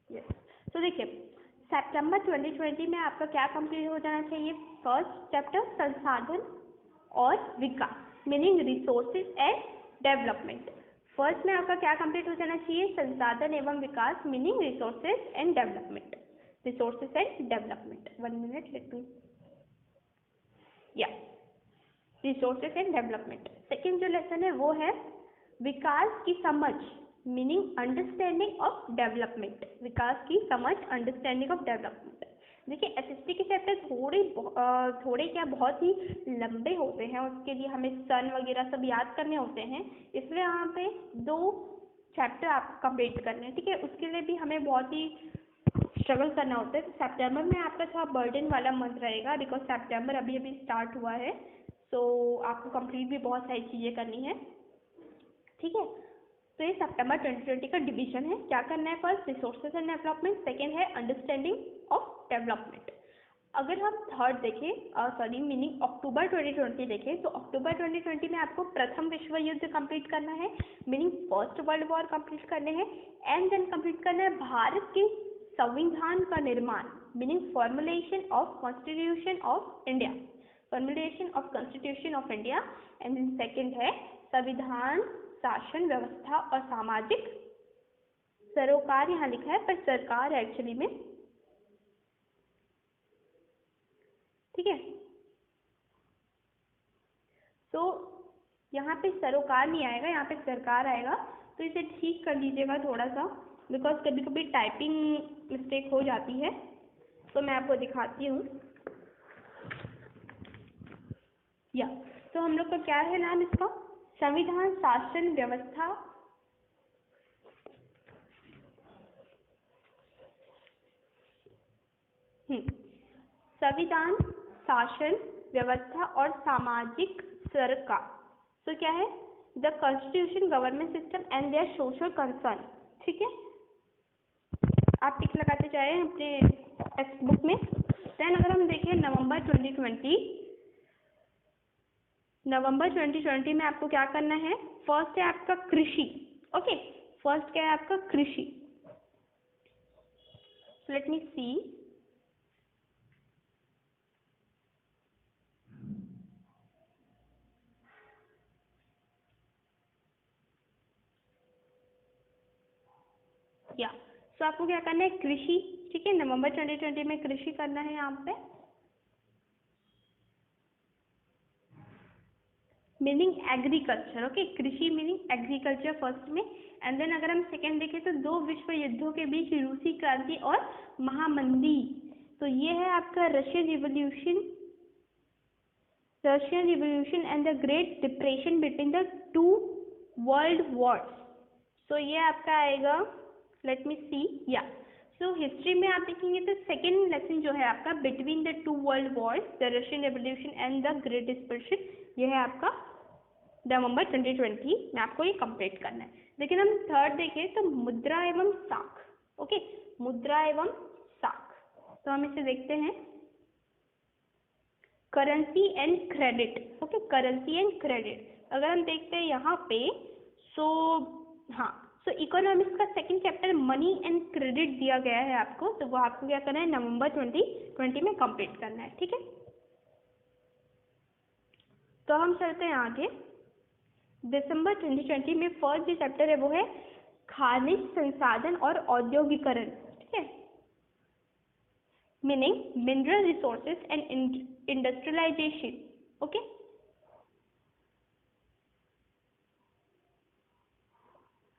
Speaker 1: यस। तो देखिए सितंबर 2020 में आपका क्या कंप्लीट हो जाना चाहिए, फर्स्ट चैप्टर संसाधन और विकास, meaning resources and development. First में आपका क्या कंप्लीट हो जाना चाहिए, संसाधन एवं विकास, meaning resources and development, resources and development. 1 minute, let me, या रिसोर्सेज एंड डेवलपमेंट। सेकेंड जो लेसन है वो है विकास की समझ, मीनिंग अंडरस्टैंडिंग ऑफ डेवलपमेंट, विकास की समझ, अंडरस्टैंडिंग ऑफ डेवलपमेंट। देखिए एसएसटी के चैप्टर थोड़े क्या बहुत ही लंबे होते हैं, उसके लिए हमें सन वगैरह सब याद करने होते हैं, इसलिए यहाँ पे 2 चैप्टर आप कंप्लीट करने हैं, ठीक है, उसके लिए भी हमें बहुत ही स्ट्रगल करना होता है। तो सितंबर में आपका थोड़ा बर्डन वाला मंथ रहेगा बिकॉज सितंबर अभी अभी स्टार्ट हुआ है, तो आपको कंप्लीट भी बहुत सारी चीज़ें करनी है, ठीक है। तो ये सितंबर 2020 का डिवीजन है, क्या करना है, first resources and development, second है अंडरस्टैंडिंग ऑफ डेवलपमेंट। अगर हम थर्ड देखें, मीनिंग अक्टूबर 2020 देखें, तो अक्टूबर 2020 में आपको प्रथम विश्व युद्ध कंप्लीट करना है, meaning first world war complete करने हैं, एंड देन कंप्लीट करना है भारत के संविधान का निर्माण, meaning formulation of constitution of India, formulation of constitution of India, and then second है संविधान, शासन व्यवस्था और सामाजिक सरोकार, यहाँ लिखा है पर सरकार है एक्चुअली में, ठीक है। तो यहाँ पे सरोकार नहीं आएगा, यहाँ पे सरकार आएगा, तो इसे ठीक कर लीजिएगा थोड़ा सा, बिकॉज कभी कभी टाइपिंग मिस्टेक हो जाती है। तो मैं आपको दिखाती हूँ, या तो हम लोग का क्या है नाम इसका, संविधान, शासन व्यवस्था, संविधान, शासन व्यवस्था और सामाजिक सरकार। तो क्या है? The constitution, government system and their social concern. ठीक है, आप टिक लगाते जाए अपने टेक्स्ट बुक में। देन अगर हम देखें नवंबर 2020 में आपको क्या करना है? फर्स्ट है आपका कृषि। ओके, फर्स्ट क्या है आपका? कृषि। लेट मी सी। या सो आपको क्या करना है? कृषि। ठीक है, नवंबर 2020 में कृषि करना है यहाँ पे। Meaning agriculture. ओके, कृषि मीनिंग एग्रीकल्चर फर्स्ट में। एंड देन अगर हम सेकेंड देखें तो 2 विश्व युद्धों के बीच रूसी क्रांति और महामंदी। तो ये है आपका Russian Revolution and the Great Depression between the 2 world wars. So ये आपका आएगा, लेट मी सी। या सो हिस्ट्री में आप देखेंगे तो सेकेंड लेसन जो है आपका between the 2 world Wars, the Russian Revolution and the Great depression, ये है आपका नवंबर 2020 में आपको ये कंप्लीट करना है। लेकिन हम थर्ड देखें तो मुद्रा एवं साख। ओके, मुद्रा एवं साख, तो हम इसे देखते हैं currency and credit. Okay, currency and credit अगर हम देखते हैं यहाँ पे, सो इकोनॉमिक्स का second chapter money and credit दिया गया है आपको, तो वो आपको क्या करना है? नवंबर 2020 में कंप्लीट करना है। ठीक है, तो हम चलते हैं आगे। दिसंबर 2020 में फर्स्ट जो चैप्टर है वो है खनिज संसाधन और औद्योगिकरण। ठीक है, meaning mineral resources and industrialisation. Okay,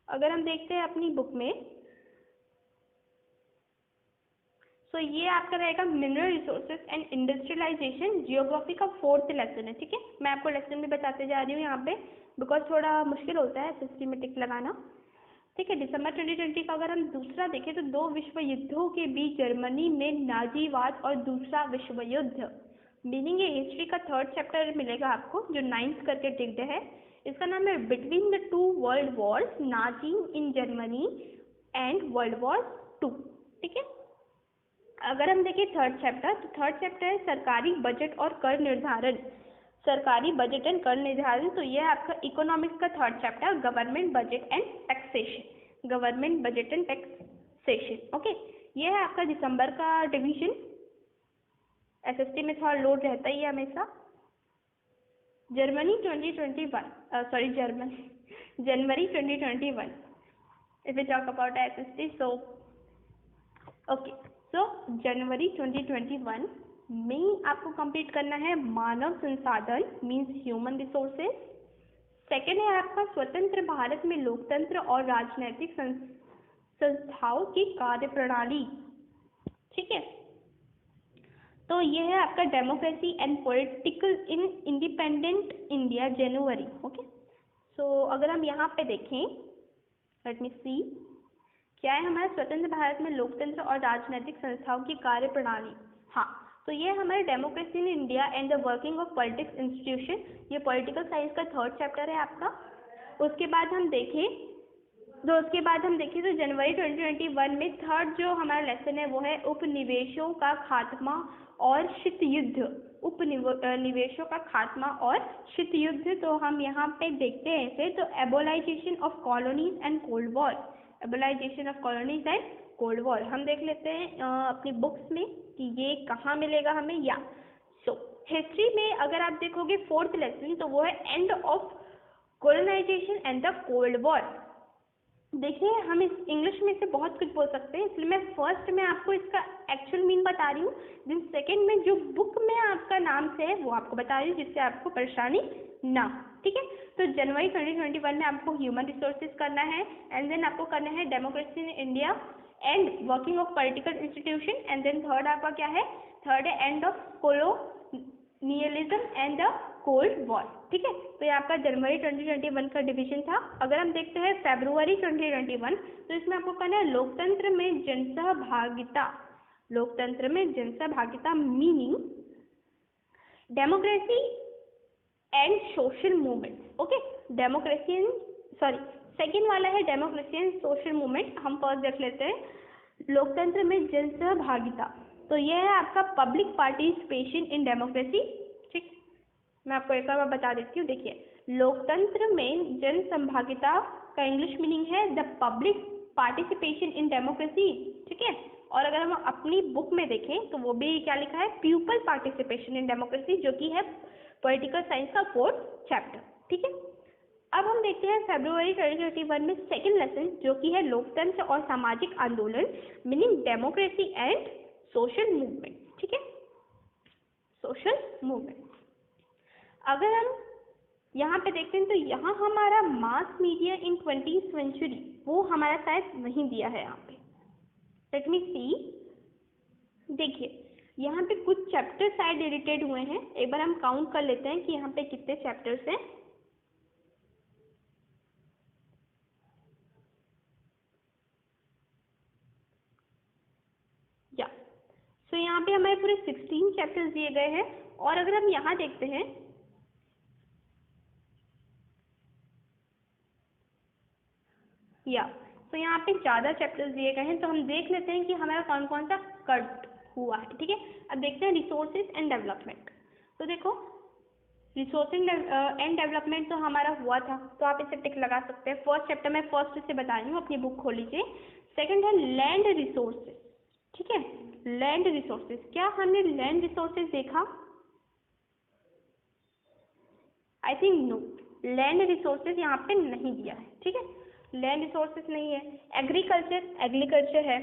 Speaker 1: अगर हम देखते हैं अपनी बुक में, सो ये आपका रहेगा mineral resources and industrialisation, geography का 4th लेसन है। ठीक है, मैं आपको लेसन भी बताते जा रही हूँ यहाँ पे, बिकॉज थोड़ा मुश्किल होता है एसएससी में टिक लगाना। ठीक है, दिसंबर 2020 का अगर हम दूसरा देखें तो 2 विश्व युद्धों के बीच जर्मनी में नाजीवाद और दूसरा विश्व युद्ध। मीनिंग ये हिस्ट्री का 3rd चैप्टर मिलेगा आपको, जो 9th करके टिक्ड है। इसका नाम है between the 2 world Wars, Nazi in Germany and world war 2। ठीक है, अगर हम देखें 3rd चैप्टर, तो 3rd चैप्टर है सरकारी बजट और कर निर्धारण। सरकारी बजट एंड कर निर्धारण, तो ये है आपका इकोनॉमिक्स का 3rd chapter, government budget and taxation. Government budget and taxation. Okay, ये है आपका दिसंबर का डिवीजन। एसएसटी में थोड़ा लोड रहता ही है हमेशा। जनवरी 2021 if we talk about SST, so जनवरी 2021 में आपको कंप्लीट करना है मानव संसाधन मीन्स ह्यूमन रिसोर्सेज। सेकेंड है आपका स्वतंत्र भारत में लोकतंत्र और राजनैतिक संस्थाओं की कार्यप्रणाली। ठीक है, तो ये है आपका democracy and political in independent India January. Okay, so अगर हम यहाँ पे देखें, लेट मी सी, क्या है हमारा स्वतंत्र भारत में लोकतंत्र और राजनीतिक संस्थाओं की कार्यप्रणाली। हाँ, तो ये हमारे democracy in India and the working of politics institution, ये पॉलिटिकल साइंस का 3rd चैप्टर है आपका। उसके बाद हम देखें तो जनवरी 2021 में 3rd जो हमारा लेसन है वो है उपनिवेशों का खात्मा और शीत युद्ध। उपनिवेशों का खात्मा और शीत युद्ध, तो हम यहाँ पे देखते हैं इसे, तो abolization of colonies and cold war. Abolization of colonies and cold war हम देख लेते हैं अपनी बुक्स में कि ये कहाँ मिलेगा हमें। या सो हिस्ट्री में अगर आप देखोगे 4th लेसन, तो वो है end of colonisation and the cold war. देखिए, हम इस इंग्लिश में से बहुत कुछ बोल सकते हैं, इसलिए मैं फर्स्ट में आपको इसका एक्चुअल मीन बता रही हूँ, देन सेकंड में जो बुक में आपका नाम से है वो आपको बता रही हूँ, जिससे आपको परेशानी ना। ठीक है, तो जनवरी 2021 में आपको ह्यूमन रिसोर्सेज करना है, एंड देन आपको करना है democracy in India and working of political institution, and then 3rd आपका क्या है? 3rd है end of colonialism and the cold war. ठीक है, तो ये आपका जनवरी 2021 का डिवीजन था। अगर हम देखते हैं फरवरी 2021, तो इसमें आपको करना है लोकतंत्र में जनसहभागिता। लोकतंत्र में जनसहभागिता meaning democracy and social movement. Okay, democracy and second वाला है डेमोक्रेसी एंड सोशल मूवमेंट। हम फर्स्ट देख लेते हैं लोकतंत्र में जनसहभागिता। तो यह है आपका पब्लिक पार्टिसिपेशन इन डेमोक्रेसी। ठीक, मैं आपको एक बार बता देती हूँ। देखिए, लोकतंत्र में जनसहभागिता का इंग्लिश मीनिंग है the public participation in democracy. ठीक है, और अगर हम अपनी बुक में देखें तो वो भी क्या लिखा है, पीपल पार्टिसिपेशन इन डेमोक्रेसी, जो कि है पॉलिटिकल साइंस का 4th चैप्टर। ठीक है, अब हम देखते हैं फरवरी 2021 में सेकंड लेसन, जो कि है लोकतंत्र और सामाजिक आंदोलन meaning democracy and social movement. ठीक है, सोशल मूवमेंट। अगर हम यहाँ पे देखते हैं तो यहाँ हमारा मास मीडिया इन 20th सेंचुरी वो हमारा शायद नहीं दिया है यहाँ पे। लेट मी सी। देखिए, यहाँ पे कुछ चैप्टर शायद एडिटेड हुए हैं। एक बार हम काउंट कर लेते हैं कि यहाँ पे कितने चैप्टर्स हैं। या सो यहाँ पे हमारे पूरे 16 चैप्टर्स दिए गए हैं। और अगर हम यहाँ देखते हैं तो यहाँ पे ज़्यादा चैप्टर्स दिए गए हैं, तो हम देख लेते हैं कि हमारा कौन कौन सा कट हुआ है। ठीक है, अब देखते हैं रिसोर्सेज एंड डेवलपमेंट। तो देखो, रिसोर्सिंग एंड डेवलपमेंट तो हमारा हुआ था, तो आप इसे टिक लगा सकते हैं। फर्स्ट चैप्टर में फर्स्ट से बता रही हूँ, अपनी बुक खोल लीजिए। सेकंड है लैंड रिसोर्सेज। ठीक है, लैंड रिसोर्सेज, क्या हमने लैंड रिसोर्सेज देखा? I think no, land resources यहाँ पे नहीं दिया है। ठीक है, लैंड रिसोर्सेज नहीं है। एग्रीकल्चर है।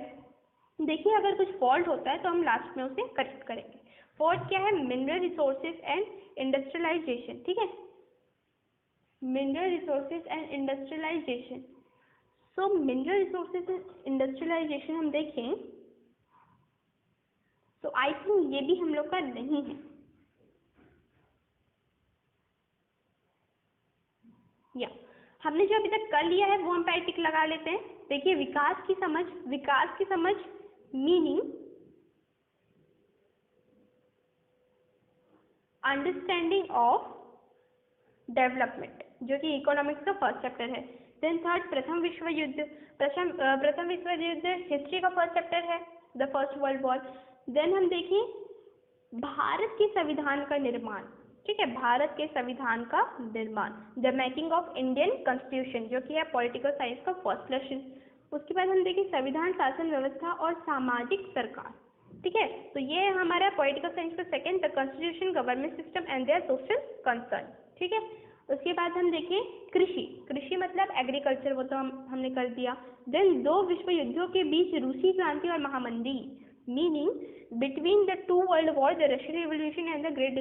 Speaker 1: देखिए, अगर कुछ फॉल्ट होता है तो हम लास्ट में उसे करेक्ट करेंगे। फोर्थ क्या है, मिनरल रिसोर्सेज एंड इंडस्ट्रियलाइजेशन। ठीक है, mineral resources and industrialisation. So mineral resources and industrialisation हम देखें तो आई थिंक ये भी हम लोग का नहीं है। या हमने जो अभी तक कर लिया है वो हम पे टिक लगा लेते हैं। देखिए, विकास की समझ मीनिंग अंडरस्टैंडिंग ऑफ डेवलपमेंट, जो कि इकोनॉमिक्स का फर्स्ट चैप्टर है। देन थर्ड, प्रथम विश्व युद्ध हिस्ट्री का फर्स्ट चैप्टर है, the first world war. Then हम देखें भारत के संविधान का निर्माण। ठीक है, भारत के संविधान का निर्माण, the making of Indian constitution, जो कि है पॉलिटिकल साइंस का फर्स्ट लेसन। उसके बाद हम देखें संविधान, शासन व्यवस्था और सामाजिक सरकार। ठीक है, तो ये है हमारा पॉलिटिकल साइंस का second, the constitution, government system and their social concern. ठीक है, उसके बाद हम देखें कृषि मतलब एग्रीकल्चर, वो तो हमने कर दिया। देन दो विश्व युद्धों के बीच रूसी क्रांति और महामंदी, meaning between the two world war, the Russian Revolution and the Great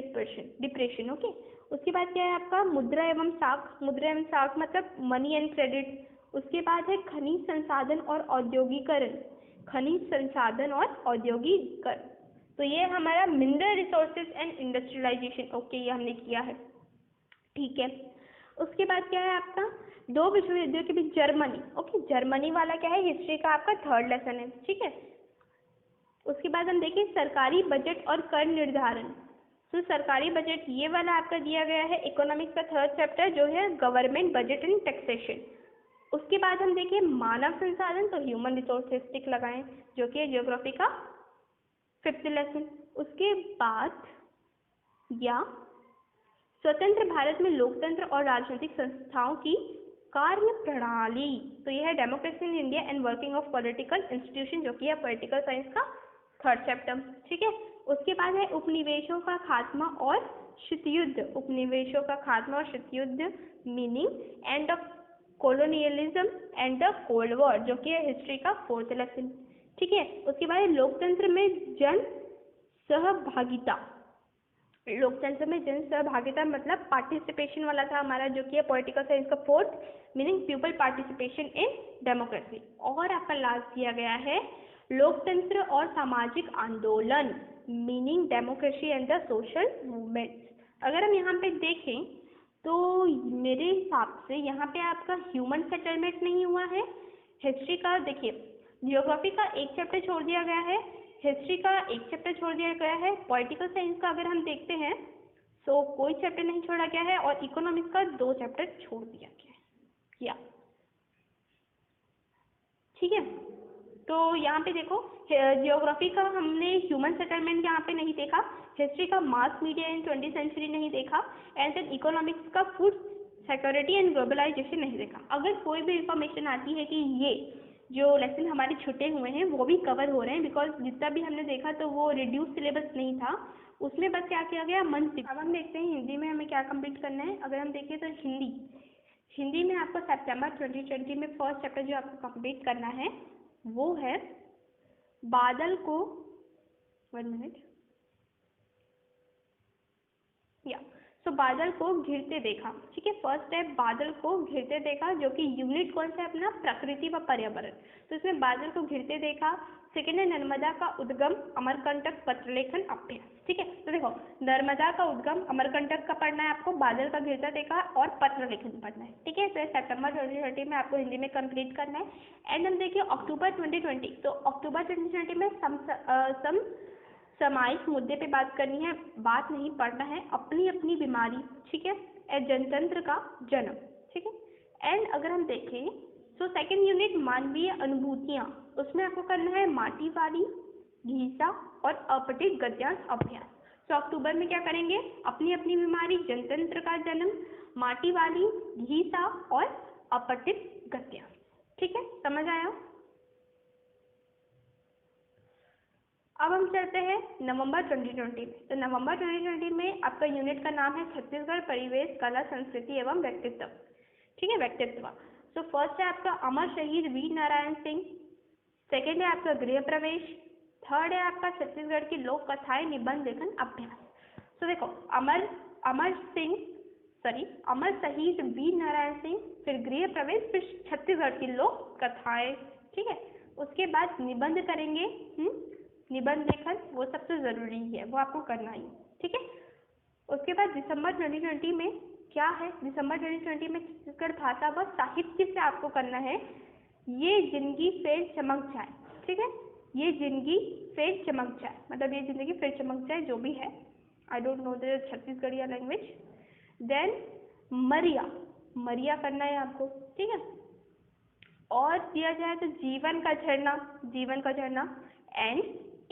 Speaker 1: Depression. Okay, उसके बाद क्या है आपका मुद्रा एवं साख मतलब मनी एंड क्रेडिट। उसके बाद है खनिज संसाधन और औद्योगिकरण। तो ये हमारा mineral resources and industrialisation. Okay, ये हमने किया है। ठीक है, उसके बाद क्या है आपका दो विश्व युद्धों के बीच जर्मनी। ओके, जर्मनी वाला क्या है, हिस्ट्री का आपका थर्ड लेसन है। ठीक है, उसके बाद हम देखें सरकारी बजट और कर निर्धारण। तो सरकारी बजट ये वाला आपका दिया गया है इकोनॉमिक्स का थर्ड चैप्टर, जो है गवर्नमेंट बजट एंड टैक्सेशन। उसके बाद हम देखें मानव संसाधन, तो ह्यूमन रिसोर्सेज टिक लगाएं, जो कि ज्योग्राफी का फिफ्थ लेसन। उसके बाद या स्वतंत्र भारत में लोकतंत्र और राजनीतिक संस्थाओं की कार्य प्रणाली, तो यह है democracy in India and working of political institution, जो कि है पॉलिटिकल साइंस का थर्ड चैप्टर। ठीक है, उसके बाद है उपनिवेशों का खात्मा और शीत युद्ध, meaning end of colonialism and the cold war, जो कि है हिस्ट्री का फोर्थ लेसन। ठीक है, उसके बाद लोकतंत्र में जन सहभागिता मतलब पार्टिसिपेशन वाला था हमारा, जो कि है पॉलिटिकल साइंस का fourth, meaning people participation in democracy. और आपका लास्ट दिया गया है लोकतंत्र और सामाजिक आंदोलन, meaning democracy and the social movement. अगर हम यहाँ पे देखें तो मेरे हिसाब से यहाँ पे आपका ह्यूमन सेटलमेंट नहीं हुआ है। हिस्ट्री का देखिए, जियोग्राफी का एक चैप्टर छोड़ दिया गया है, हिस्ट्री का एक चैप्टर छोड़ दिया गया है, पॉलिटिकल साइंस का अगर हम देखते हैं तो कोई चैप्टर नहीं छोड़ा गया है, और इकोनॉमिक्स का 2 चैप्टर छोड़ दिया गया है या ठीक है। तो यहाँ पे देखो जियोग्राफी का हमने ह्यूमन सेटलमेंट यहाँ पे नहीं देखा, हिस्ट्री का मास मीडिया इन 20th सेंचुरी नहीं देखा, एंड देन इकोनॉमिक्स का फूड सिक्योरिटी एंड ग्लोबलाइजेशन नहीं देखा। अगर कोई भी इंफॉर्मेशन आती है कि ये जो लेसन हमारे छुटे हुए हैं वो भी कवर हो रहे हैं, बिकॉज जितना भी हमने देखा तो वो रिड्यूस सिलेबस नहीं था, उसमें बस क्या किया गया मंथ। अब हम देखते हैं हिंदी में हमें क्या कंप्लीट करना है। अगर हम देखें तो हिंदी में आपको सितंबर 2020 में फर्स्ट चैप्टर जो आपको कंप्लीट करना है वो है बादल को 1 मिनट या सो बादल को घिरते देखा, ठीक है। फर्स्ट है बादल को घिरते देखा, जो कि यूनिट कौन सा है अपना, प्रकृति व पर्यावरण। तो इसमें बादल को घिरते देखा। सेकेंड है नर्मदा का उद्गम अमरकंटक पत्रलेखन अभ्यास, ठीक है। तो देखो नर्मदा का उद्गम अमरकंटक का पढ़ना है आपको, बादल का घिरता देखा और पत्रलेखन पढ़ना है, ठीक है। तो सितंबर 2020 में आपको हिंदी में कंप्लीट करना है। एंड हम देखिए अक्टूबर 2020, तो अक्टूबर 2020 में सामायिक मुद्दे पे बात करनी है, बात नहीं पढ़ना है, अपनी अपनी बीमारी, ठीक है, जनतंत्र का जन्म, ठीक है। एंड अगर हम देखें तो सेकंड यूनिट मानवीय अनुभूतियाँ, उसमें आपको करना है माटी वाली, घीसा और अपठित गद्यांश अभ्यास। तो अक्टूबर में क्या करेंगे, अपनी अपनी बीमारी, जनतंत्र का जन्म, माटी वाली, घीसा और अपठित गद्यांश, ठीक है, समझ आया। अब हम चलते हैं नवंबर 2020 में। तो नवंबर 2020 में आपका यूनिट का नाम है छत्तीसगढ़ परिवेश कला संस्कृति एवं व्यक्तित्व, ठीक है, व्यक्तित्व। तो फर्स्ट है आपका अमर शहीद वीर नारायण सिंह, सेकेंड है आपका गृह प्रवेश, थर्ड है आपका छत्तीसगढ़ की लोक कथाएं निबंध लेखन अभ्यास। तो देखो अमर शहीद वीर नारायण सिंह, फिर गृह प्रवेश, फिर छत्तीसगढ़ की लोक कथाएं, ठीक है। उसके बाद निबंध करेंगे, निबंध लेखन, वो सबसे ज़रूरी है, वो आपको करना ही, ठीक है। उसके बाद दिसंबर 2020 में क्या है, दिसंबर 2020 में छत्तीसगढ़ भाषा व साहित्य से आपको करना है ये जिंदगी फिर चमक जाए, ठीक है, ये जिंदगी फिर चमक जाए, मतलब ये जिंदगी फिर चमक जाए, जो भी है, I don't know the Chhattisgarhiya language. Then मरिया करना है आपको, ठीक है। और दिया जाए तो जीवन का झरना, एंड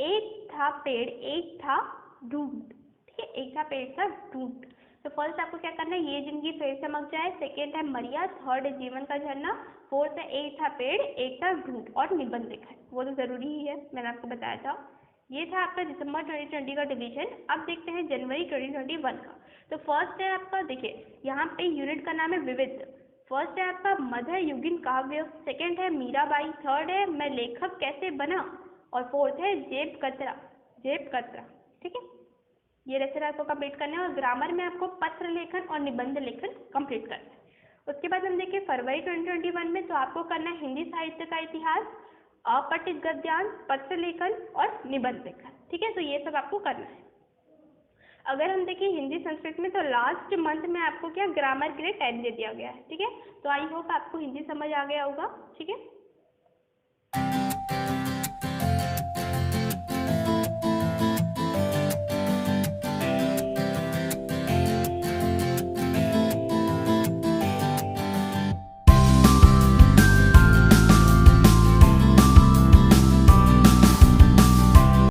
Speaker 1: एक था पेड़ एक था ढूंढ, ठीक है, एक था पेड़ एक था ढूंढ। तो फर्स्ट आपको क्या करना है, ये जिंदगी फिर चमक जाए, सेकेंड है मरिया, थर्ड है जीवन का झरना, फोर्थ है एक था पेड़ एक था ढूंढ, और निबंध लिखा है, वो तो जरूरी ही है, मैंने आपको बताया था। ये था आपका दिसंबर 2020 का डिवीजन। अब देखते हैं जनवरी 2021 का। तो फर्स्ट है आपका, देखिए यहाँ पे यूनिट का नाम है विविध। फर्स्ट है आपका मध्य युगीन काव्य, सेकेंड है मीराबाई, थर्ड है मैं लेखक कैसे बना, और फोर्थ है जेब कतरा, ठीक है। ये लेक्चर आपको कंप्लीट करना है, और ग्रामर में आपको पत्र लेखन और निबंध लेखन कंप्लीट करना है। उसके बाद हम देखिए फरवरी 2021 में, तो आपको करना है हिंदी साहित्य का इतिहास, अपठित गद्यांश, पत्र लेखन और निबंध लेखन, ठीक है। तो ये सब आपको करना है। अगर हम देखें हिंदी संस्कृत में, तो लास्ट मंथ में आपको क्या ग्रामर के लिए टाइम दे दिया गया है, ठीक है। तो आई होप आपको हिंदी समझ आ गया होगा, ठीक है।